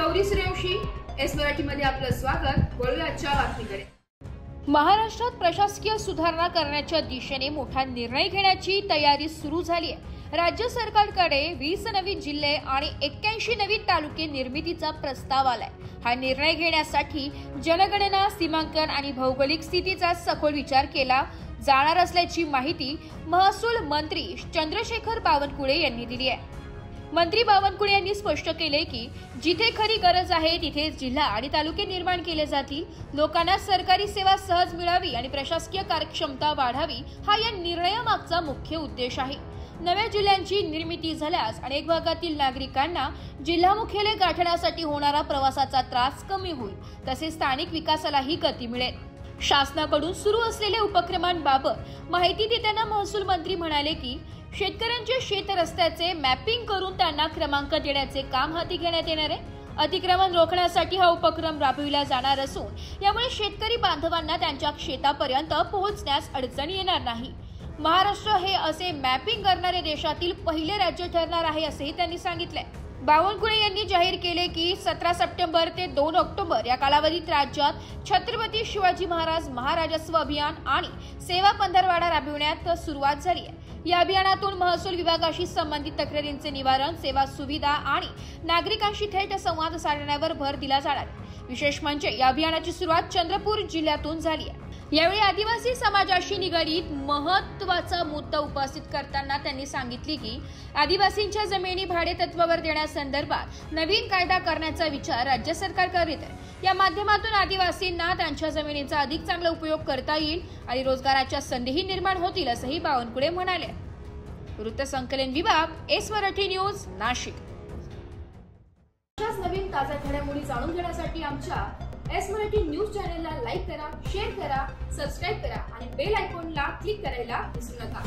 Gauri Suryavanshi, S मराठीमध्ये आपलं स्वागत। वळूया आजच्या बातमीकडे। महाराष्ट्रात प्रशासकीय सुधारणा करण्याच्या दिशेने मोठा निर्णय घेण्याची तयारी सुरू झाली आहे। राज्य सरकारकडे 20 नवीन जिल्हे आणि 81 नवीन तालुके निर्मितीचा प्रस्ताव आलाय। हा निर्णय घेण्यासाठी जनगणना, सीमांकन आणि भौगोलिक स्थितीचा सखोल विचार केला जाणार असल्याची माहिती महसूल मंत्री चंद्रशेखर बावनकुळे यांनी दिली आहे। मंत्री बावनकुळे यांनी स्पष्ट केले की जिथे खरी गरज आहे तिथे जिल्हा आणि तालुके निर्माण केले जातील। लोकांना सरकारी सेवा सहज मिळावी आणि प्रशासकीय कार्यक्षमता वाढावी हा या निर्णयामागचा मुख्य उद्देश आहे। नव्या जिल्ह्यांची निर्मिती झाल्यास अनेक भागातील नागरिकांना जिल्हा मुख्यालय गाठण्यासाठी होणारा प्रवासाचा त्रास कमी होईल, तसेच स्थानिक विकासालाही गती मिळेल। शासनाकडून सुरू असलेल्या उपक्रमांबाबत माहिती देताना महसूल मंत्री म्हणाले की शेतकऱ्यांचे शेत रस्त्याचे मॅपिंग करून त्यांना क्रमांक देण्याचे काम हाती घेण्यात येणार आहे। अतिक्रमण रोखण्यासाठी हा उपक्रम राबविला जाणार असून यामुळे शेतकरी बांधवांना त्यांच्या शेतापर्यंत पोहोचण्यास अडचण येणार नाही। महाराष्ट्र हे असे मॅपिंग करणारे देशातील पहिले राज्य ठरणार आहे असेही त्यांनी सांगितले। बावनकुळे यांनी जाहीर केले की 17 सप्टेंबर ते 2 ऑक्टोबर या कालावधीत राज्यात छत्रपती शिवाजी महाराज महाराजस्व अभियान आणि सेवा पंधरवाडा राबविण्यात सुरुवात झाली आहे। या अभियानातून महसूल विभागाशी संबंधित तक्रारींचे निवारण, सेवा सुविधा आणि नागरिकांशी थेट संवाद साधण्यावर भर दिला जाणार आहे। विशेष म्हणजे या अभियानाची सुरुवात चंद्रपूर जिल्ह्यातून झाली आहे। यावेळी आदिवासी समाजाशी निगडीत महत्त्वाचा मुद्दा उपस्थित करताना त्यांनी सांगितले की आदिवासींच्या जमिनी भाडे तत्वावर देण्यासंदर्भात नवीन कायदा करण्याचा विचार राज्य सरकार करीत आहे। या माध्यमातून आदिवासींना त्यांच्या जमिनींचा अधिक चांगला उपयोग करता येईल आणि रोजगाराच्या संधीही निर्माण होतील असंही बावनकुळे म्हणाले। वृत्त संकलन विभाग, एस मराठी न्यूज, नाशिक। नवीन ताज्या घडामोडी जाणून घेण्यासाठी आमच्या एस मराठी न्यूज चॅनलला लाईक करा, शेअर करा, सबस्क्राइब करा आणि बेल आयकॉनला क्लिक करायला विसरू नका।